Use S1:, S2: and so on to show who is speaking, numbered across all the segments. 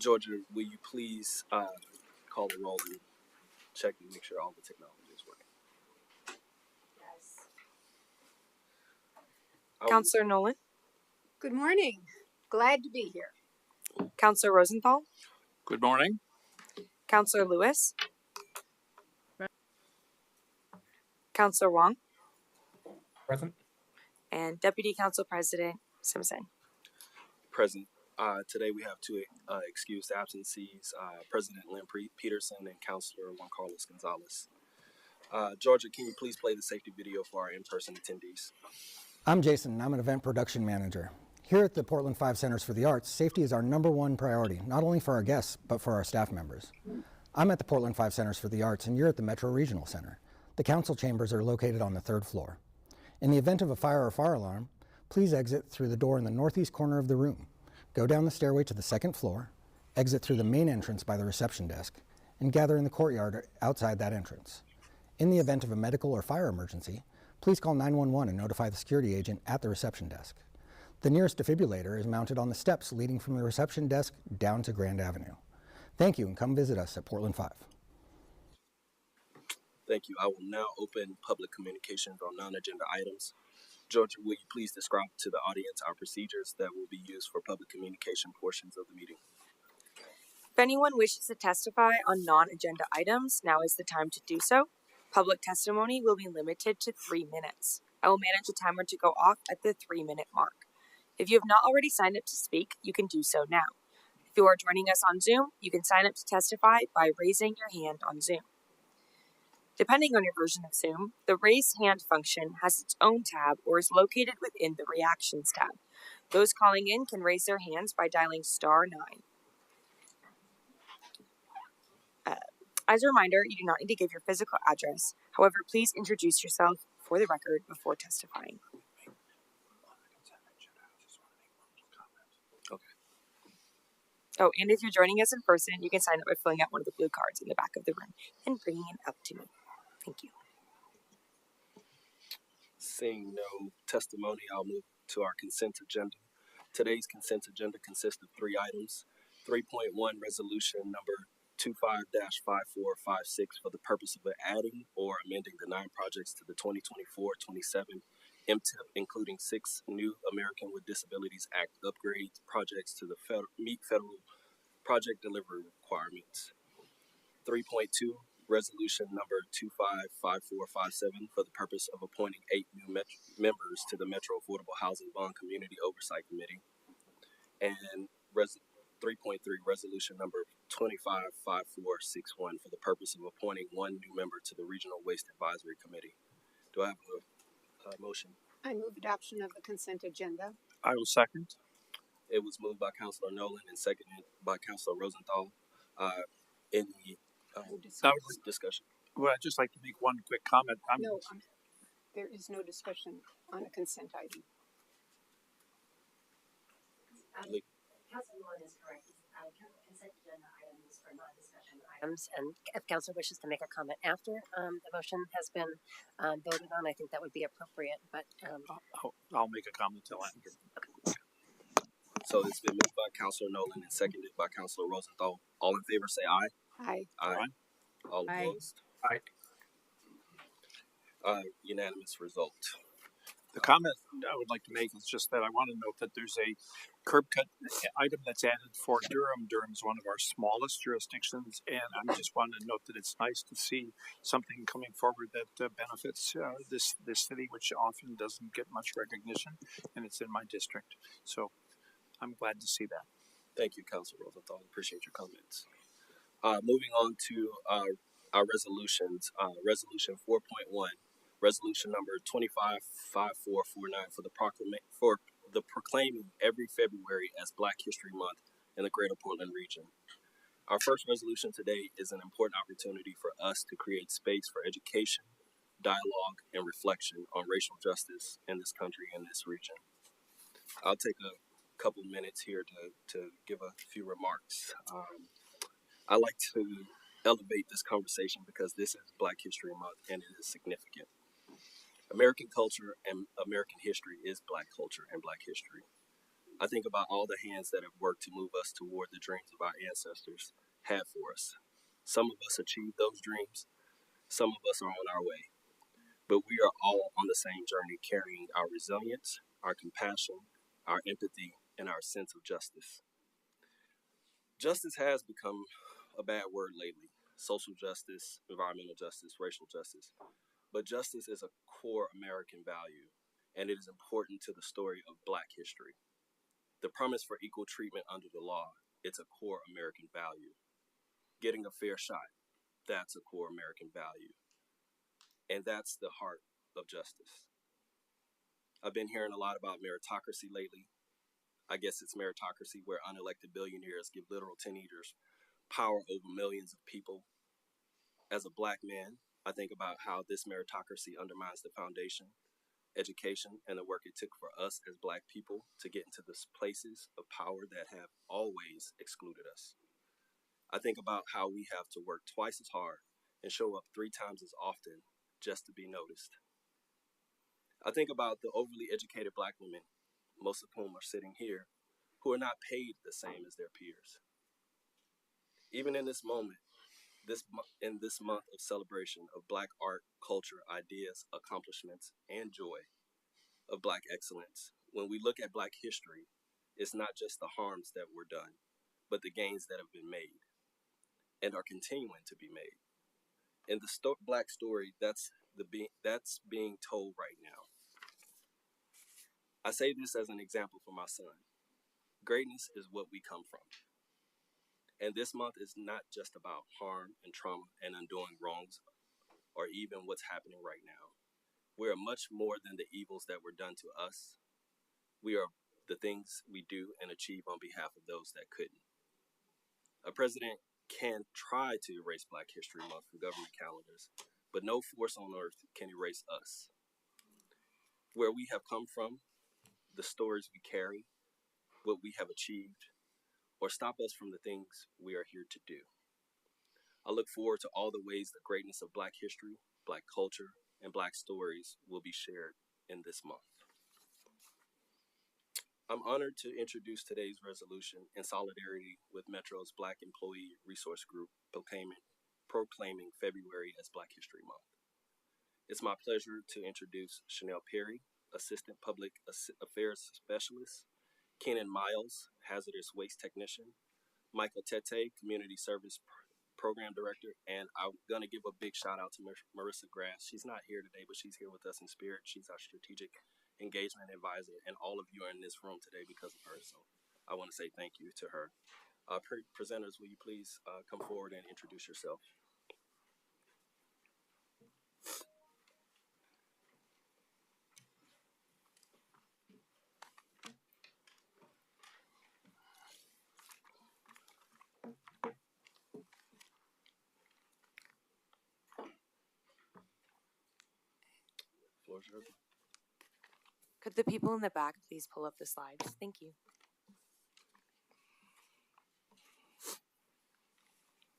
S1: Georgia, will you please call the roll and check and make sure all the technology is working?
S2: Yes.
S3: Counselor Nolan,
S2: Good morning. Glad to be here.
S3: Counselor Rosenthal,
S4: Good morning.
S3: Counselor Lewis, Counselor Wong,
S4: Present.
S3: and Deputy Council President Simpson.
S1: Present. Today we have two excused absences, President Lynn Peterson and Counselor Juan Carlos Gonzalez. Georgia, can you please play the safety video for our in-person attendees?
S5: I'm Jason, and I'm an event production manager. Here at the Portland 5 Centers for the Arts, safety is our #1 priority, not only for our guests, but for our staff members. I'm at the Portland 5 Centers for the Arts, and you're at the Metro Regional Center. The council chambers are located on the 3rd floor. In the event of a fire or fire alarm, please exit through the door in the northeast corner of the room. Go down the stairway to the 2nd floor, exit through the main entrance by the reception desk, and gather in the courtyard outside that entrance. In the event of a medical or fire emergency, please call 911 and notify the security agent at the reception desk. The nearest defibrillator is mounted on the steps leading from the reception desk down to Grand Avenue. Thank you, and come visit us at Portland 5.
S1: Thank you. I will now open public communications on non-agenda items. Georgia, will you please describe to the audience our procedures that will be used for public communication portions of the meeting?
S3: If anyone wishes to testify on non-agenda items, now is the time to do so. Public testimony will be limited to 3 minutes. I will manage the timer to go off at the 3-minute mark. If you have not already signed up to speak, you can do so now. If you are joining us on Zoom, you can sign up to testify by raising your hand on Zoom. Depending on your version of Zoom, the raise hand function has its own tab or is located within the reactions tab. Those calling in can raise their hands by dialing *9. As a reminder, you do not need to give your physical address. However, please introduce yourself for the record before testifying.
S1: Okay.
S3: Oh, and if you're joining us in person, you can sign up by filling out one of the blue cards in the back of the room and bringing it up to me. Thank you.
S1: Seeing no testimony, I'll move to our consent agenda. Today's consent agenda consists of 3 items. 3.1 resolution number 25-5456 for the purpose of adding or amending the 9 projects to the 2024-27 MTIP, including 6 new American with Disabilities Act upgrade projects to meet federal project delivery requirements. 3.2 resolution number 255457 for the purpose of appointing 8 new members to the Metro Affordable Housing Bond Community Oversight Committee. And 3.3 resolution number 255461 for the purpose of appointing 1 new member to the Regional Waste Advisory Committee. Do I have a motion?
S2: I move adoption of the consent agenda.
S4: I will second.
S1: It was moved by Councilor Nolan and seconded by Councilor Rosenthal. Any discussion?
S4: Well, I'd just like to make one quick comment.
S2: There is no discussion on a consent item.
S6: Councilor Nolan is correct. Consent agenda items are non-discussion items, and if council wishes to make a comment after the motion has been voted on, I think that would be appropriate. But
S4: I'll make a comment till after.
S6: Okay.
S1: So it's been moved by Councilor Nolan and seconded by Councilor Rosenthal. All in favor say aye.
S2: Aye.
S1: Aye. All
S2: Aye.
S1: opposed?
S4: Aye.
S1: Unanimous result.
S4: The comment I would like to make is just that I want to note that there's a curb cut item that's added for Durham. Durham is one of our smallest jurisdictions, and I just wanted to note that it's nice to see something coming forward that benefits this city, which often doesn't get much recognition, and it's in my district. So I'm glad to see that.
S1: Thank you, Councilor Rosenthal. Appreciate your comments. Moving on to our resolutions. Resolution 4.1. Resolution number 255449 for the proclaiming every February as Black History Month in the Greater Portland region. Our first resolution today is an important opportunity for us to create space for education, dialogue, and reflection on racial justice in this country and this region. I'll take a couple minutes here to give a few remarks. I like to elevate this conversation because this is Black History Month and it is significant. American culture and American history is Black culture and Black history. I think about all the hands that have worked to move us toward the dreams of our ancestors had for us. Some of us achieved those dreams, some of us are on our way, but we are all on the same journey, carrying our resilience, our compassion, our empathy, and our sense of justice. Justice has become a bad word lately. Social justice, environmental justice, racial justice. But justice is a core American value, and it is important to the story of Black history. The promise for equal treatment under the law, it's a core American value. Getting a fair shot, that's a core American value. And that's the heart of justice. I've been hearing a lot about meritocracy lately. I guess it's meritocracy where unelected billionaires give literal teenagers power over millions of people. As a Black man, I think about how this meritocracy undermines the foundation, education, and the work it took for us as Black people to get into the places of power that have always excluded us. I think about how we have to work twice as hard and show up 3 times as often just to be noticed. I think about the overly educated Black women, most of whom are sitting here, who are not paid the same as their peers. Even in this moment, in this month of celebration of Black art, culture, ideas, accomplishments, and joy of Black excellence, when we look at Black history, it's not just the harms that were done, but the gains that have been made and are continuing to be made. In the Black story, that's being told right now. I say this as an example for my son. Greatness is what we come from. And this month is not just about harm and trauma and undoing wrongs or even what's happening right now. We are much more than the evils that were done to us. We are the things we do and achieve on behalf of those that couldn't. A president can try to erase Black History Month from government calendars, but no force on earth can erase us. Where we have come from, the stories we carry, what we have achieved, or stop us from the things we are here to do. I look forward to all the ways the greatness of Black history, Black culture, and Black stories will be shared in this month. I'm honored to introduce today's resolution in solidarity with Metro's Black Employee Resource Group proclaiming February as Black History Month. It's my pleasure to introduce Chanel Perry, Assistant Public Affairs Specialist, Kenan Miles, Hazardous Waste Technician, Michael Tete, Community Service Program Director, and I'm going to give a big shout out to Marissa Grass. She's not here today, but she's here with us in spirit. She's our Strategic Engagement Advisor, and all of you are in this room today because of her, so I want to say thank you to her. Presenters, will you please come forward and introduce yourself? Floor's yours.
S3: Could the people in the back please pull up the slides? Thank you.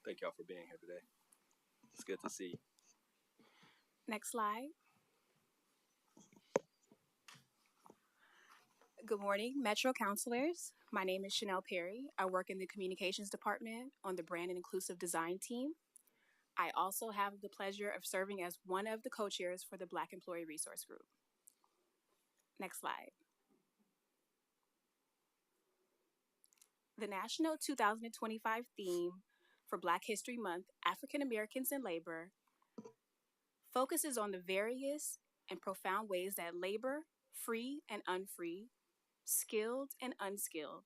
S1: Thank y'all for being here today. It's good to see you.
S7: Next slide. Good morning, Metro counselors. My name is Chanel Perry. I work in the communications department on the brand and inclusive design team. I also have the pleasure of serving as one of the co-chairs for the Black Employee Resource Group. Next slide. The National 2025 theme for Black History Month, African Americans in Labor, focuses on the various and profound ways that labor, free and unfree, skilled and unskilled,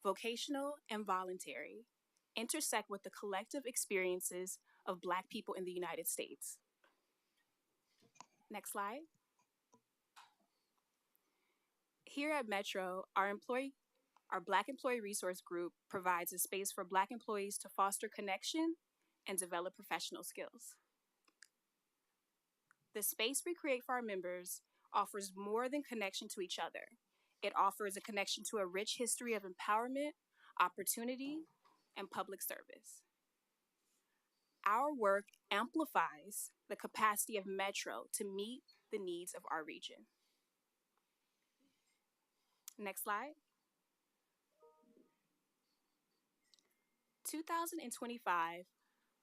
S7: vocational and voluntary, intersect with the collective experiences of Black people in the United States. Next slide. Here at Metro, our Black Employee Resource Group provides a space for Black employees to foster connection and develop professional skills. The space we create for our members offers more than connection to each other. It offers a connection to a rich history of empowerment, opportunity, and public service. Our work amplifies the capacity of Metro to meet the needs of our region. Next slide. 2025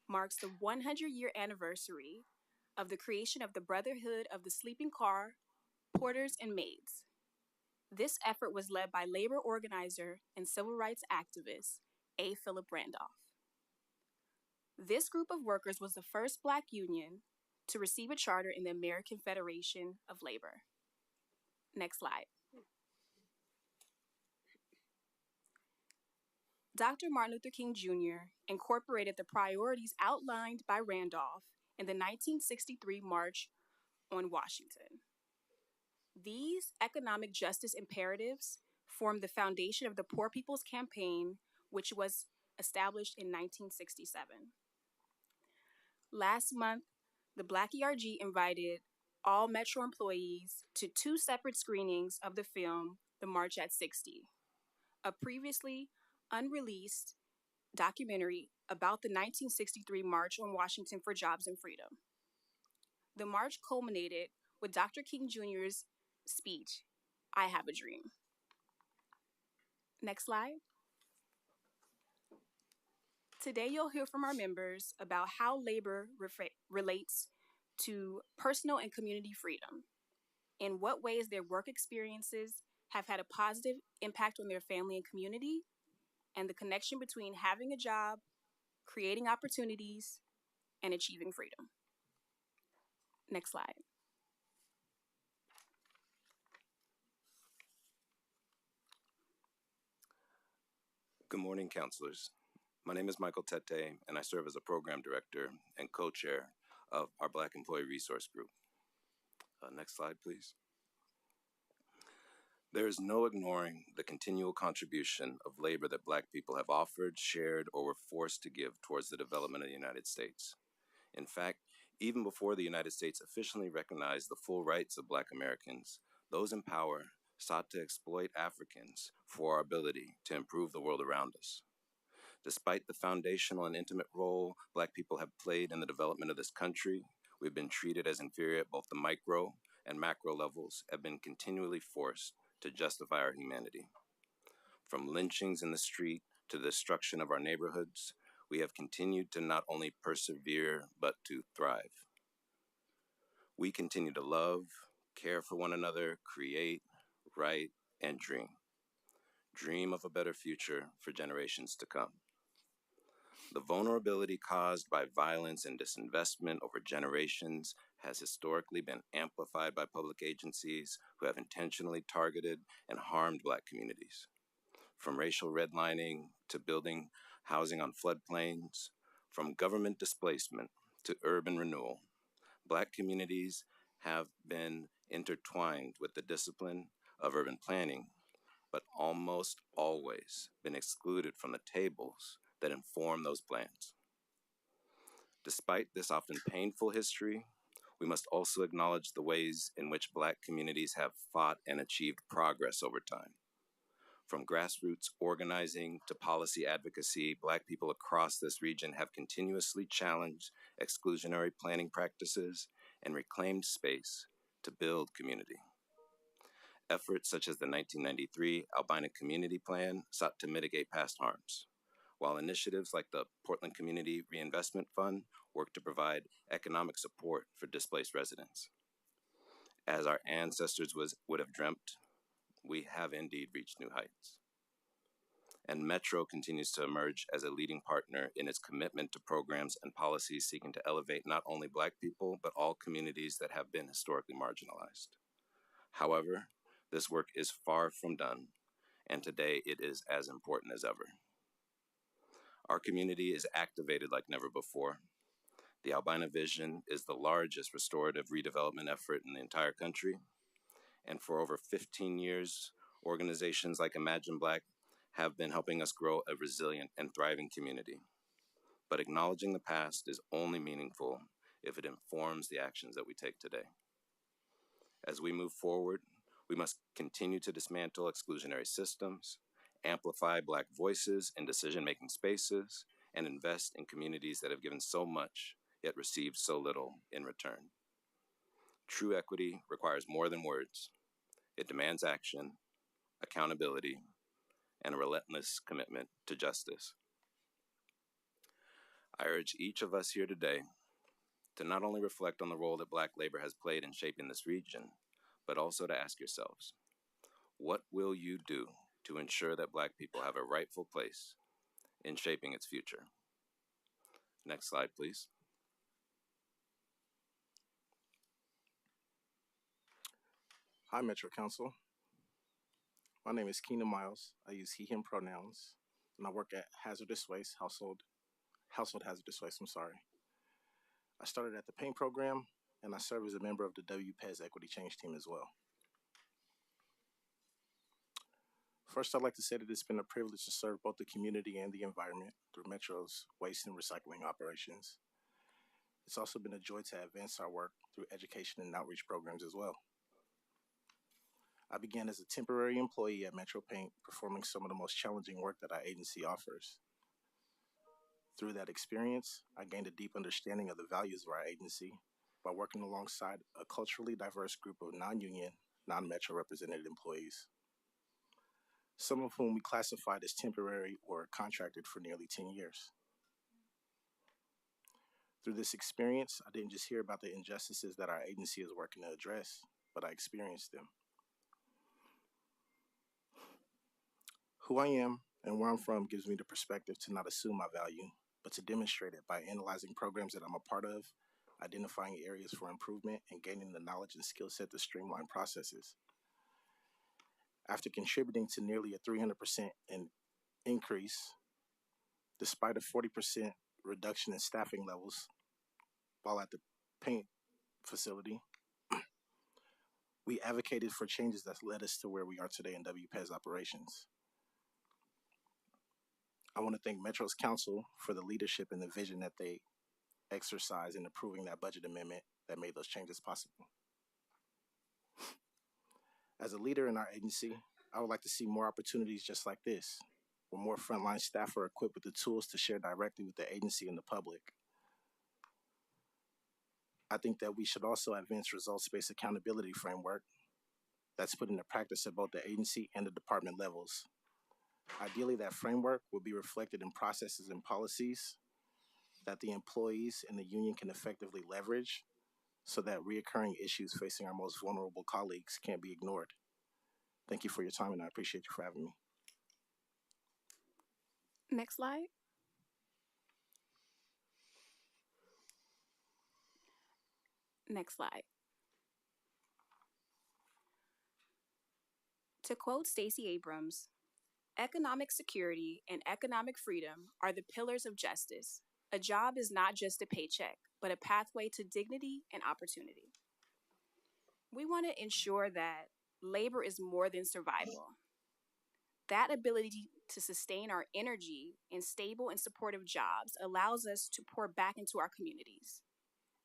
S7: marks the 100-year anniversary of the creation of the Brotherhood of the Sleeping Car, Porters, and Maids. This effort was led by labor organizer and civil rights activist A. Philip Randolph. This group of workers was the first Black union to receive a charter in the American Federation of Labor. Next slide. Dr. Martin Luther King Jr. incorporated the priorities outlined by Randolph in the 1963 March on Washington. These economic justice imperatives formed the foundation of the Poor People's Campaign, which was established in 1967. Last month, the Black ERG invited all Metro employees to 2 separate screenings of the film, The March at 60, a previously unreleased documentary about the 1963 March on Washington for Jobs and Freedom. The march culminated with Dr. King Jr.'s speech, I Have a Dream. Next slide. Today, you'll hear from our members about how labor relates to personal and community freedom, in what ways their work experiences have had a positive impact on their family and community, and the connection between having a job, creating opportunities, and achieving freedom. Next slide.
S8: Good morning, counselors. My name is Michael Tete, and I serve as a program director and co-chair of our Black Employee Resource Group. Next slide, please. There is no ignoring the continual contribution of labor that Black people have offered, shared, or were forced to give towards the development of the United States. In fact, even before the United States officially recognized the full rights of Black Americans, those in power sought to exploit Africans for our ability to improve the world around us. Despite the foundational and intimate role Black people have played in the development of this country, we've been treated as inferior at both the micro and macro levels, have been continually forced to justify our humanity. From lynchings in the street to the destruction of our neighborhoods, we have continued to not only persevere, but to thrive. We continue to love, care for one another, create, write, and dream. Dream of a better future for generations to come. The vulnerability caused by violence and disinvestment over generations has historically been amplified by public agencies who have intentionally targeted and harmed Black communities. From racial redlining to building housing on floodplains, from government displacement to urban renewal, Black communities have been intertwined with the discipline of urban planning, but almost always been excluded from the tables that inform those plans. Despite this often painful history, we must also acknowledge the ways in which Black communities have fought and achieved progress over time. From grassroots organizing to policy advocacy, Black people across this region have continuously challenged exclusionary planning practices and reclaimed space to build community. Efforts such as the 1993 Albina Community Plan sought to mitigate past harms, while initiatives like the Portland Community Reinvestment Fund work to provide economic support for displaced residents. As our ancestors would have dreamt, we have indeed reached new heights. And Metro continues to emerge as a leading partner in its commitment to programs and policies seeking to elevate not only Black people, but all communities that have been historically marginalized. However, this work is far from done, and today it is as important as ever. Our community is activated like never before. The Albina Vision is the largest restorative redevelopment effort in the entire country. And for over 15 years, organizations like Imagine Black have been helping us grow a resilient and thriving community. But acknowledging the past is only meaningful if it informs the actions that we take today. As we move forward, we must continue to dismantle exclusionary systems, amplify Black voices in decision-making spaces, and invest in communities that have given so much, yet received so little in return. True equity requires more than words. It demands action, accountability, and a relentless commitment to justice. I urge each of us here today to not only reflect on the role that Black labor has played in shaping this region, but also to ask yourselves, what will you do to ensure that Black people have a rightful place in shaping its future? Next slide, please.
S9: Hi, Metro Council. My name is Keenan Miles. I use he, him pronouns, and I work at Hazardous Waste, Household Hazardous Waste, I started at the paint program, and I serve as a member of the WPES Equity Change team as well. First, I'd like to say that it's been a privilege to serve both the community and the environment through Metro's waste and recycling operations. It's also been a joy to advance our work through education and outreach programs as well. I began as a temporary employee at Metro Paint, performing some of the most challenging work that our agency offers. Through that experience, I gained a deep understanding of the values of our agency by working alongside a culturally diverse group of non-union, non-Metro represented employees, some of whom we classified as temporary or contracted for nearly 10 years. Through this experience, I didn't just hear about the injustices that our agency is working to address, but I experienced them. Who I am and where I'm from gives me the perspective to not assume my value, but to demonstrate it by analyzing programs that I'm a part of, identifying areas for improvement, and gaining the knowledge and skill set to streamline processes. After contributing to nearly a 300% increase, despite a 40% reduction in staffing levels while at the paint facility, we advocated for changes that led us to where we are today in WPES operations. I want to thank Metro's Council for the leadership and the vision that they exercise in approving that budget amendment that made those changes possible. As a leader in our agency, I would like to see more opportunities just like this, where more frontline staff are equipped with the tools to share directly with the agency and the public. I think that we should also advance results-based accountability framework that's put into practice at both the agency and the department levels. Ideally, that framework will be reflected in processes and policies that the employees and the union can effectively leverage so that reoccurring issues facing our most vulnerable colleagues can't be ignored. Thank you for your time, and I appreciate you for having me.
S7: Next slide. Next slide. To quote Stacey Abrams, economic security and economic freedom are the pillars of justice. A job is not just a paycheck, but a pathway to dignity and opportunity. We want to ensure that labor is more than survival. That ability to sustain our energy in stable and supportive jobs allows us to pour back into our communities.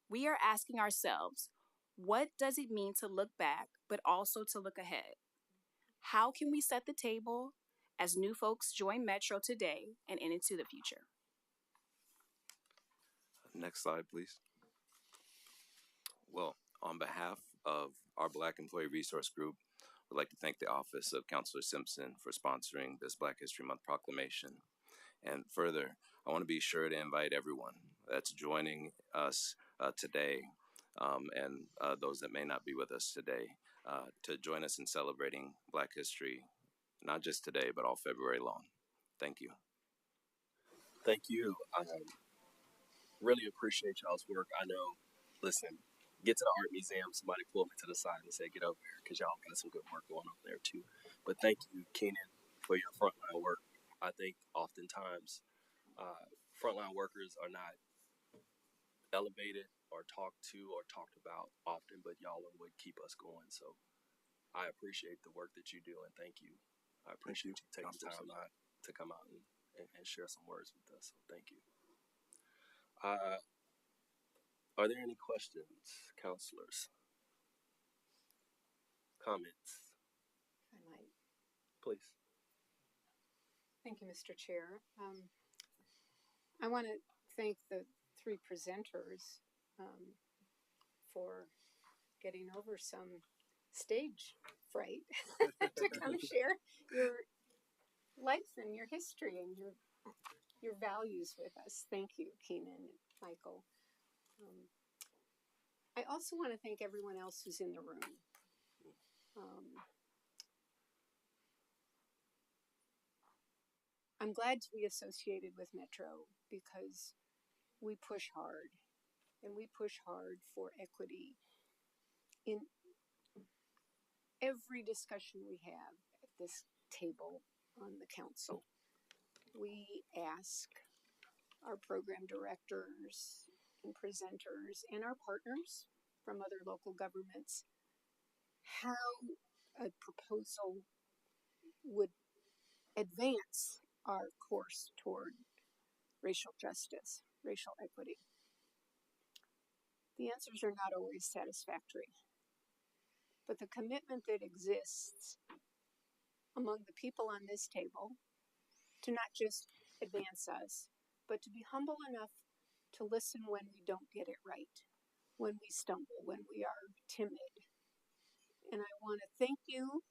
S7: We are asking ourselves, what does it mean to look back, but also to look ahead? How can we set the table as new folks join Metro today and into the future?
S8: Next slide, please. Well, on behalf of our Black Employee Resource Group, we'd like to thank the Office of Counselor Simpson for sponsoring this Black History Month proclamation. And further, I want to be sure to invite everyone that's joining us today and those that may not be with us today to join us in celebrating Black history, not just today, but all February long. Thank you.
S1: Thank you. I really appreciate y'all's work. I know, listen, get to the art museum, somebody pulled me to the side and said, get over here, because y'all got some good work going on there too. But thank you, Keenan, for your frontline work. I think oftentimes frontline workers are not elevated or talked to or talked about often, but y'all are what keep us going. So I appreciate the work that you do, and thank you. I appreciate you taking time out to come out and share some words with us. So thank you. Are there any questions, counselors? Comments?
S2: I might.
S1: Please.
S2: Thank you, Mr. Chair. I want to thank the three presenters for getting over some stage fright to come share your life and your history and your your values with us. Thank you, Keenan and Michael. I also want to thank everyone else who's in the room. I'm glad to be associated with Metro because we push hard, and we push hard for equity in every discussion we have at this table on the council. We ask our program directors and presenters and our partners from other local governments how a proposal would advance our course toward racial justice, racial equity. The answers are not always satisfactory, but the commitment that exists among the people on this table to not just advance us, but to be humble enough to listen when we don't get it right, when we stumble, when we are timid. And I want to thank you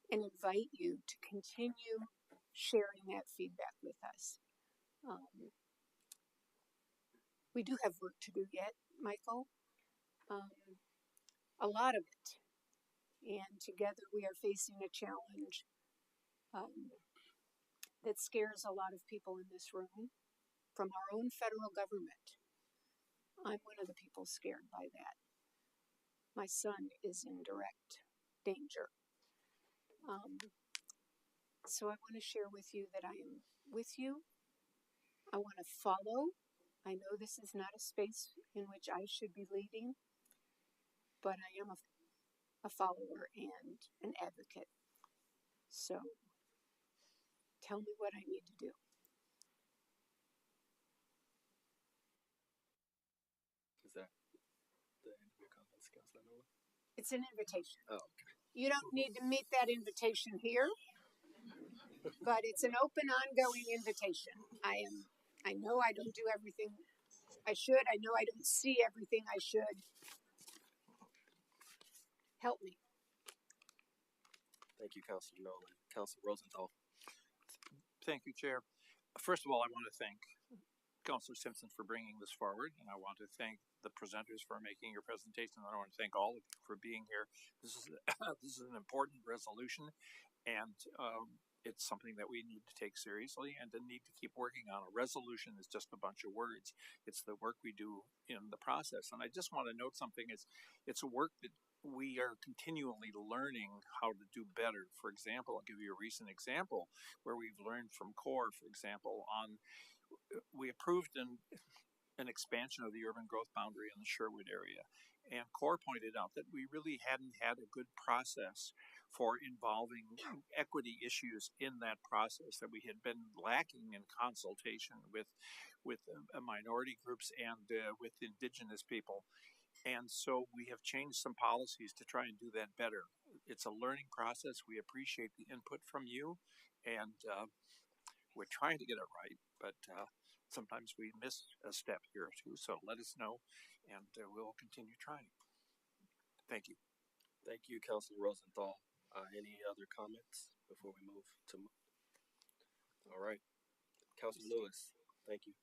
S2: and invite you to continue sharing that feedback with us. We do have work to do yet, Michael, a lot of it. And together we are facing a challenge that scares a lot of people in this room from our own federal government. I'm one of the people scared by that. My son is in direct danger. So I want to share with you that I am with you. I want to follow. I know this is not a space in which I should be leading, but I am a follower and an advocate. So tell me what I need to do.
S1: Is that the end of your comments, Councilor Nolan?
S2: It's an invitation.
S1: Oh, okay.
S2: You don't need to meet that invitation here, but it's an open, ongoing invitation. I know I don't do everything I should. I know I don't see everything I should. Help me.
S1: Thank you, Councilor Nolan. Councilor Rosenthal.
S4: Thank you, Chair. First of all, I want to thank Councilor Simpson for bringing this forward, and I want to thank the presenters for making your presentation. And I want to thank all of you for being here. This is this is an important resolution, and it's something that we need to take seriously and to need to keep working on. A resolution is just a bunch of words. It's the work we do in the process. And I just want to note something. It's a work that we are continually learning how to do better. For example, I'll give you a recent example where we've learned from CORE, for example, we approved an expansion of the urban growth boundary in the Sherwood area. And CORE pointed out that we really hadn't had a good process for involving equity issues in that process, that we had been lacking in consultation with minority groups and with indigenous people. And so we have changed some policies to try and do that better. It's a learning process. We appreciate the input from you, and we're trying to get it right, but sometimes we miss a step here or two. So let us know, and we'll continue trying. Thank you.
S1: Thank you, Councilor Rosenthal. Any other comments before we move to? All right, Councilor Lewis. Thank you.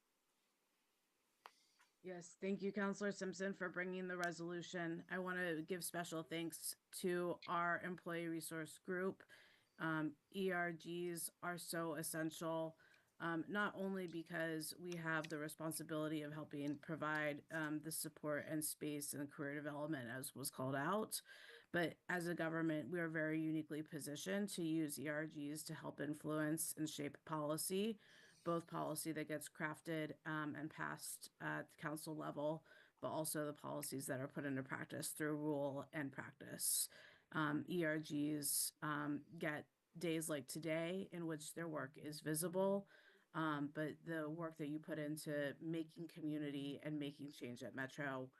S10: Yes, thank you, Councilor Simpson, for bringing the resolution. I want to give special thanks to our employee resource group. ERGs are so essential, not only because we have the responsibility of helping provide the support and space and career development as was called out, but as a government, we are very uniquely positioned to use ERGs to help influence and shape policy, both policy that gets crafted and passed at the council level, but also the policies that are put into practice through rule and practice. ERGs get days like today in which their work is visible, but the work that you put into making community and making change at Metro,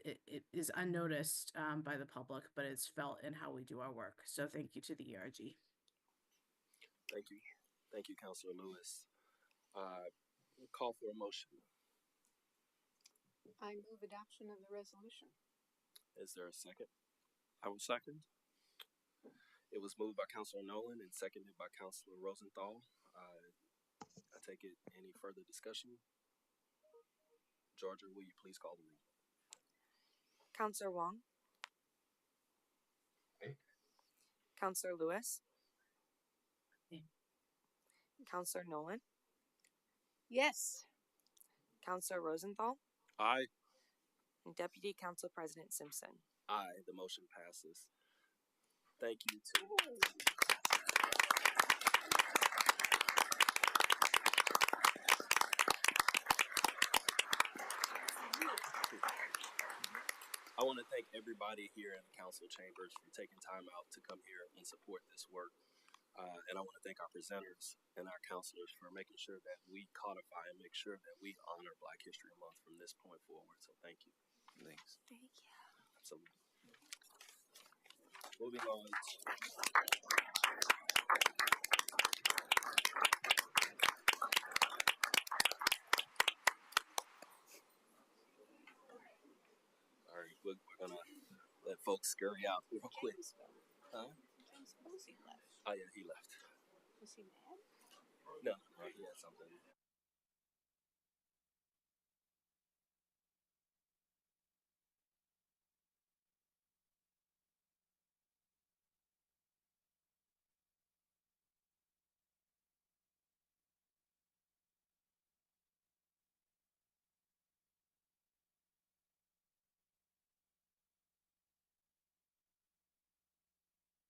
S10: it is unnoticed by the public, but it's felt in how we do our work. So thank you to the ERG.
S1: Thank you. Thank you, Councilor Lewis. Call for a motion.
S2: I move adoption of the resolution.
S1: Is there a second?
S4: I will second.
S1: It was moved by Councilor Nolan and seconded by Councilor Rosenthal. I take it any further discussion? Georgia, will you please call the roll?
S3: Counselor Wong.
S11: Aye.
S3: Counselor Lewis.
S10: Aye.
S3: Counselor Nolan.
S2: Yes.
S3: Counselor Rosenthal.
S4: Aye.
S3: And Deputy Council President Simpson.
S1: Aye, the motion passes. Thank you to I want to thank everybody here in the council chambers for taking time out to come here and support this work. And I want to thank our presenters and our counselors for making sure that we codify and make sure that we honor Black History Month from this point forward. So thank you.
S8: Thanks.
S3: Thank you.
S1: Absolutely. Moving on. All right, we're going to let folks scurry out real quick. Huh?
S2: James Posey left.
S1: Oh, yeah, he left.
S2: Was he mad?
S1: No, he had something.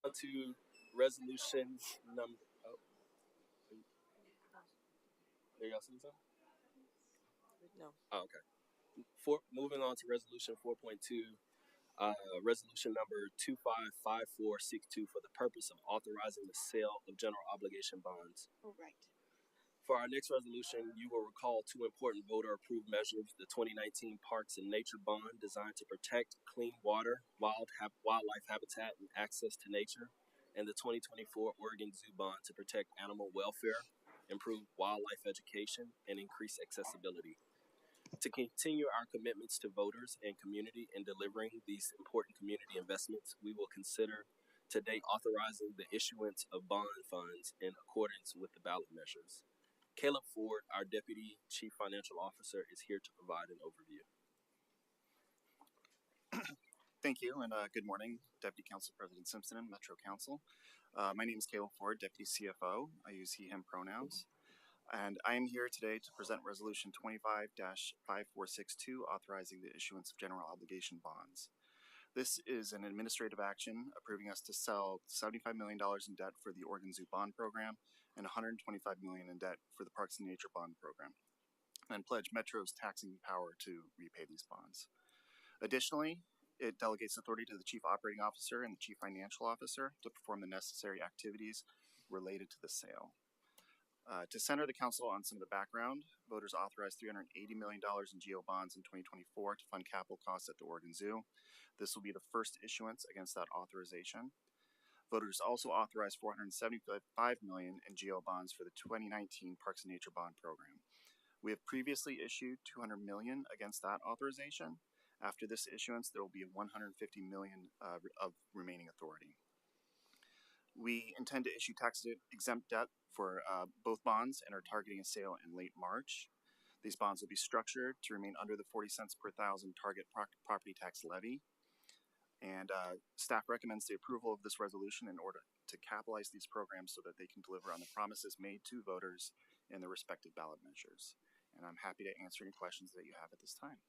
S1: On to resolution number. Oh, there y'all see something?
S3: No.
S1: Oh, okay. Moving on to resolution 4.2. Resolution number 255462 for the purpose of authorizing the sale of general obligation bonds.
S2: Oh, right.
S1: For our next resolution, you will recall two important voter-approved measures: the 2019 Parks and Nature Bond, designed to protect clean water, wildlife habitat, and access to nature, and the 2024 Oregon Zoo Bond to protect animal welfare, improve wildlife education, and increase accessibility. To continue our commitments to voters and community in delivering these important community investments, we will consider today authorizing the issuance of bond funds in accordance with the ballot measures. Caleb Ford, our Deputy Chief Financial Officer, is here to provide an overview.
S12: Thank you, and good morning, Deputy Council President Simpson and Metro Council. My name is Caleb Ford, Deputy CFO. I use he, him pronouns. And I am here today to present Resolution 25-5462, authorizing the issuance of general obligation bonds. This is an administrative action approving us to sell $75 million in debt for the Oregon Zoo Bond Program and $125 million in debt for the Parks and Nature Bond Program, and pledge Metro's taxing power to repay these bonds. Additionally, it delegates authority to the Chief Operating Officer and the Chief Financial Officer to perform the necessary activities related to the sale. To center the council on some of the background, voters authorized $380 million in GO bonds in 2024 to fund capital costs at the Oregon Zoo. This will be the first issuance against that authorization. Voters also authorized $475 million in GO bonds for the 2019 Parks and Nature Bond Program. We have previously issued $200 million against that authorization. After this issuance, there will be $150 million of remaining authority. We intend to issue tax-exempt debt for both bonds and are targeting a sale in late March. These bonds will be structured to remain under the 40 cents per thousand target property tax levy. And staff recommends the approval of this resolution in order to capitalize these programs so that they can deliver on the promises made to voters in the respective ballot measures. And I'm happy to answer any questions that you have at this time.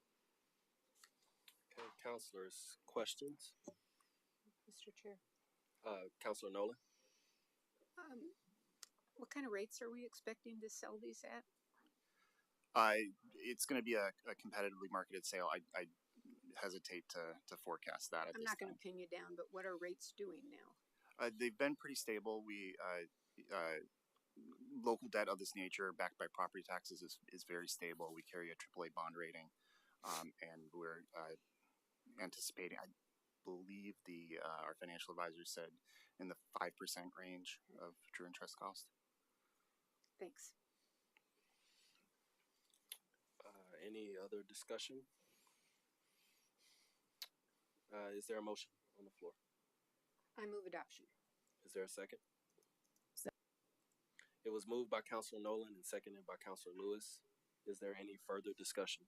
S1: Okay, councilors, questions?
S2: Mr. Chair.
S1: Councilor Nolan?
S2: What kind of rates are we expecting to sell these at?
S12: It's going to be a competitively marketed sale. I hesitate to forecast that at this time.
S2: I'm not going to pin you down, but what are rates doing now?
S12: They've been pretty stable. Local debt of this nature, backed by property taxes, is very stable. We carry a AAA bond rating, and we're anticipating, I believe our financial advisor said, in the 5% range of true interest cost.
S2: Thanks.
S1: Any other discussion? Is there a motion on the floor?
S2: I move adoption.
S1: Is there a second? It was moved by Councilor Nolan and seconded by Councilor Lewis. Is there any further discussion?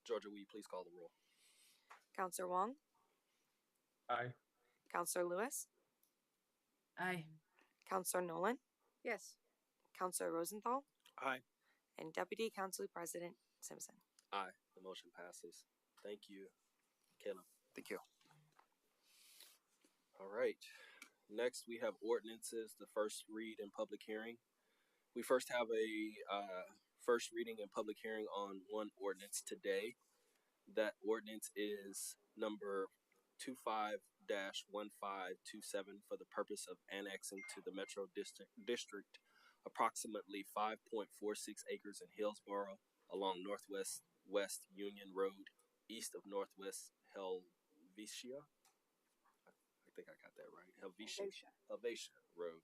S1: Georgia, will you please call the roll?
S3: Counselor Wong,
S4: Aye.
S3: Counselor Lewis,
S10: Aye.
S3: Counselor Nolan,
S2: Yes.
S3: Counselor Rosenthal,
S4: Aye.
S3: and Deputy Council President Simpson.
S1: Aye. The motion passes. Thank you, Caleb.
S12: Thank you.
S1: All right. Next, we have ordinances, the first read and public hearing. We first have a first reading and public hearing on one ordinance today. That ordinance is number 25-1527 for the purpose of annexing to the Metro District approximately 5.46 acres in Hillsborough along Northwest West Union Road, east of Northwest Helvetia. I think I got that right. Helvetia Road.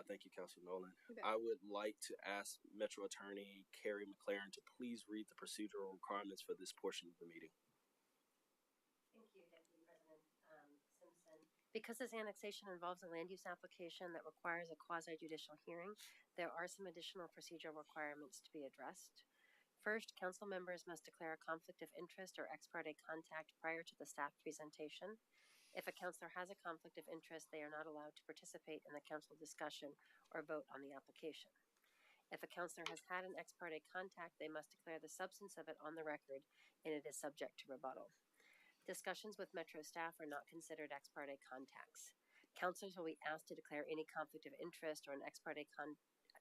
S1: Thank you, Councilor Nolan. I would like to ask Metro Attorney Carrie McLaren to please read the procedural requirements for this portion of the meeting.
S6: Thank you, Deputy President Simpson. Because this annexation involves a land use application that requires a quasi-judicial hearing, there are some additional procedural requirements to be addressed. First, council members must declare a conflict of interest or ex parte contact prior to the staff presentation. If a councilor has a conflict of interest, they are not allowed to participate in the council discussion or vote on the application. If a councilor has had an ex parte contact, they must declare the substance of it on the record, and it is subject to rebuttal. Discussions with Metro staff are not considered ex parte contacts. Councilors will be asked to declare any conflict of interest or an ex parte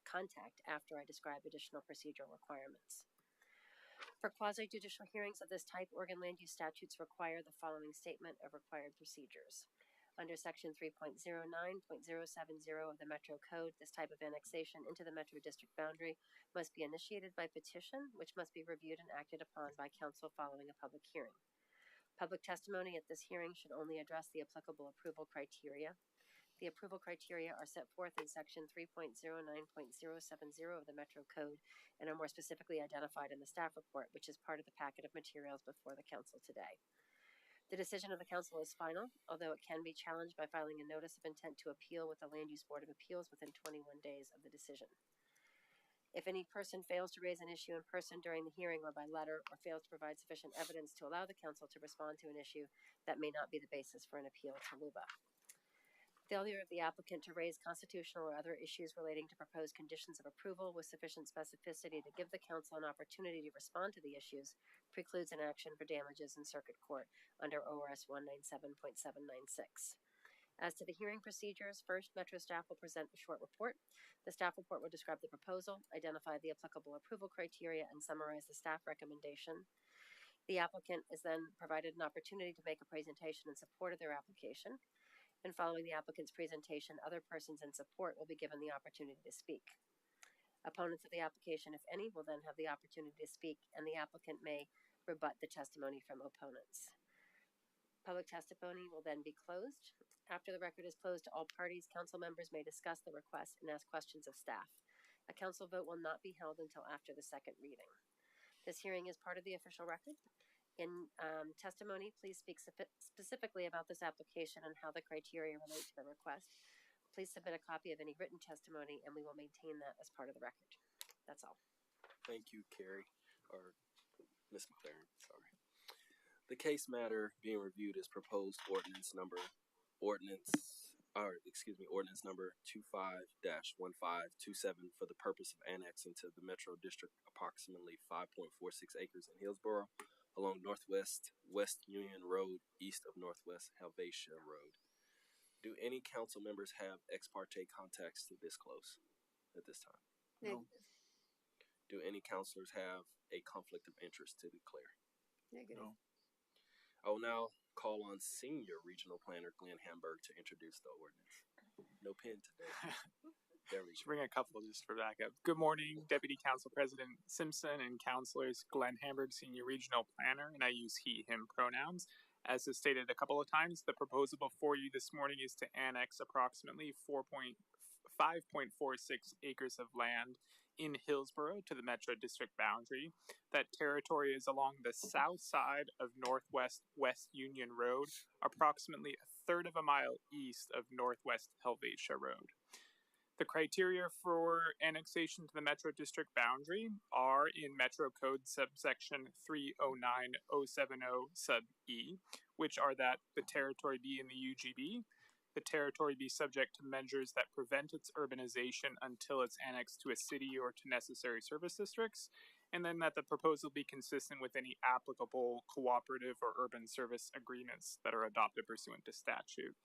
S6: contact after I describe additional procedural requirements. For quasi-judicial hearings of this type, Oregon land use statutes require the following statement of required procedures. Under Section 3.09.070 of the Metro Code, this type of annexation into the Metro District boundary must be initiated by petition, which must be reviewed and acted upon by council following a public hearing. Public testimony at this hearing should only address the applicable approval criteria. The approval criteria are set forth in Section 3.09.070 of the Metro Code and are more specifically identified in the staff report, which is part of the packet of materials before the council today. The decision of the council is final, although it can be challenged by filing a notice of intent to appeal with the Land Use Board of Appeals within 21 days of the decision. If any person fails to raise an issue in person during the hearing or by letter, or fails to provide sufficient evidence to allow the council to respond to an issue, that may not be the basis for an appeal to LUBA. Failure of the applicant to raise constitutional or other issues relating to proposed conditions of approval with sufficient specificity to give the council an opportunity to respond to the issues precludes an action for damages in circuit court under ORS 197.796. As to the hearing procedures, first, Metro staff will present a short report. The staff report will describe the proposal, identify the applicable approval criteria, and summarize the staff recommendation. The applicant is then provided an opportunity to make a presentation in support of their application. And following the applicant's presentation, other persons in support will be given the opportunity to speak. Opponents of the application, if any, will then have the opportunity to speak, and the applicant may rebut the testimony from opponents. Public testimony will then be closed. After the record is closed to all parties, council members may discuss the request and ask questions of staff. A council vote will not be held until after the second reading. This hearing is part of the official record. In testimony, please speak specifically about this application and how the criteria relate to the request. Please submit a copy of any written testimony, and we will maintain that as part of the record. That's all.
S1: Thank you, Carrie, or Ms. McLaren, sorry. The case matter being reviewed is proposed ordinance number 25-1527 for the purpose of annexing to the Metro District approximately 5.46 acres in Hillsborough along Northwest West Union Road, east of Northwest Helvetia Road. Do any council members have ex parte contacts to disclose at this time?
S2: No.
S1: Do any councilors have a conflict of interest to declare?
S2: Negative.
S4: No.
S1: I will now call on Senior Regional Planner Glenn Hamburg to introduce the ordinance. No pen today. There we
S11: Just
S1: go.
S11: bring a couple just for backup. Good morning, Deputy Council President Simpson and Councilors. Glenn Hamburg, Senior Regional Planner, and I use he, him pronouns. As is stated a couple of times, the proposal before you this morning is to annex approximately 5.46 acres of land in Hillsborough to the Metro District boundary. That territory is along the south side of Northwest West Union Road, approximately a 1/3 of a mile east of Northwest Helvetia Road. The criteria for annexation to the Metro District boundary are in Metro Code subsection 309070 sub E, which are that the territory be in the UGB, the territory be subject to measures that prevent its urbanization until it's annexed to a city or to necessary service districts, and then that the proposal be consistent with any applicable cooperative or urban service agreements that are adopted pursuant to statute.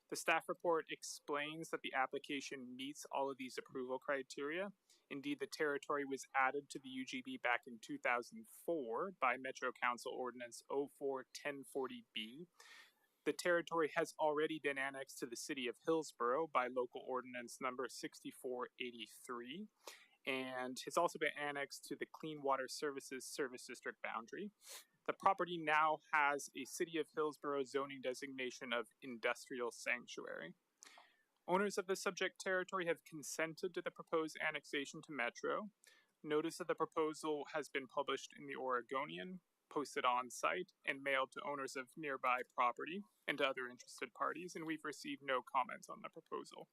S11: The staff report explains that the application meets all of these approval criteria. Indeed, the territory was added to the UGB back in 2004 by Metro Council Ordinance 04-1040B. The territory has already been annexed to the city of Hillsborough by local ordinance number 6483. And it's also been annexed to the Clean Water Services Service District boundary. The property now has a City of Hillsborough zoning designation of industrial sanctuary. Owners of the subject territory have consented to the proposed annexation to Metro. Notice of the proposal has been published in the Oregonian, posted on site, and mailed to owners of nearby property and to other interested parties, and we've received no comments on the proposal.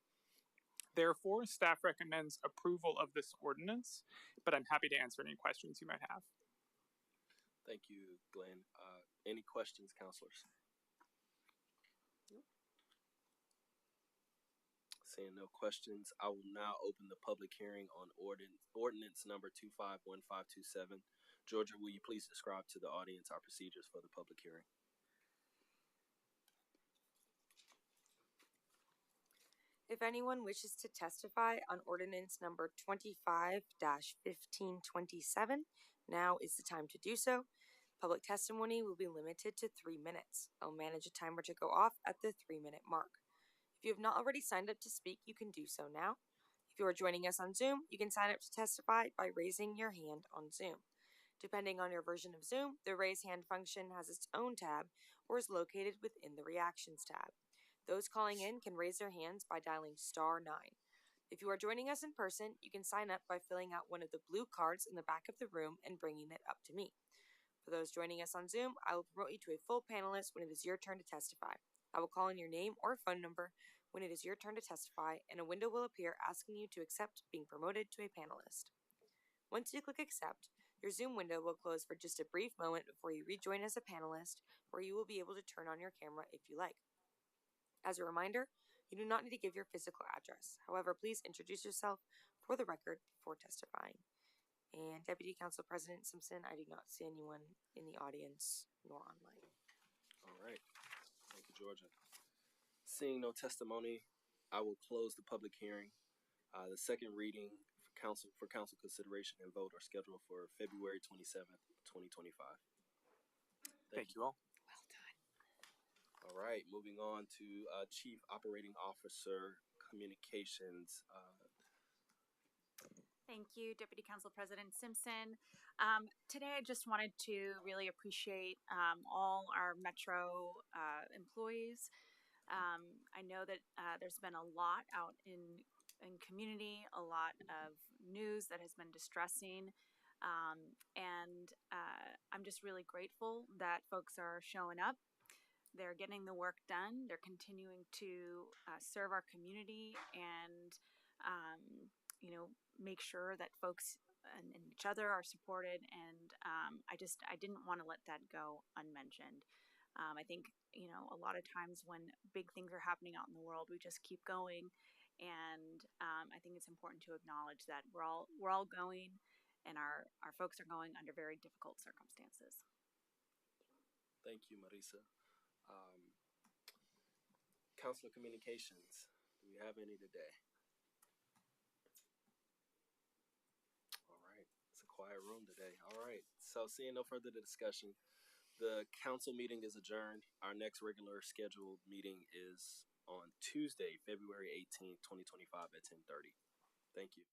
S11: Therefore, staff recommends approval of this ordinance, but I'm happy to answer any questions you might have.
S1: Thank you, Glenn. Any questions, counselors? Nope. Seeing no questions, I will now open the public hearing on ordinance number 251527. Georgia, will you please describe to the audience our procedures for the public hearing?
S3: If anyone wishes to testify on ordinance number 25-1527, now is the time to do so. Public testimony will be limited to 3 minutes. I'll manage a timer to go off at the 3-minute mark. If you have not already signed up to speak, you can do so now. If you are joining us on Zoom, you can sign up to testify by raising your hand on Zoom. Depending on your version of Zoom, the raise hand function has its own tab or is located within the reactions tab. Those calling in can raise their hands by dialing *9. If you are joining us in person, you can sign up by filling out one of the blue cards in the back of the room and bringing it up to me. For those joining us on Zoom, I will promote you to a full panelist when it is your turn to testify. I will call in your name or phone number when it is your turn to testify, and a window will appear asking you to accept being promoted to a panelist. Once you click accept, your Zoom window will close for just a brief moment before you rejoin as a panelist, where you will be able to turn on your camera if you like. As a reminder, you do not need to give your physical address. However, please introduce yourself for the record before testifying. And Deputy Council President Simpson, I do not see anyone in the audience nor online.
S1: All right. Thank you, Georgia. Seeing no testimony, I will close the public hearing. The second reading for council consideration and vote are scheduled for February 27th, 2025.
S11: Thank you all.
S3: Well done.
S1: All right, moving on to Chief Operating Officer Communications.
S13: Thank you, Deputy Council President Simpson. Today, I just wanted to really appreciate all our Metro employees. I know that there's been a lot out in community, a lot of news that has been distressing. And I'm just really grateful that folks are showing up. They're getting the work done. They're continuing to serve our community and, make sure that folks and each other are supported. And I didn't want to let that go unmentioned. I think, a lot of times when big things are happening out in the world, we just keep going. And I think it's important to acknowledge that we're all going, and our folks are going under very difficult circumstances.
S1: Thank you, Marisa. Council Communications, do we have any today? All right, it's a quiet room today. All right, so seeing no further discussion, the council meeting is adjourned. Our next regular scheduled meeting is on Tuesday, February 18th, 2025 at 10:30. Thank you.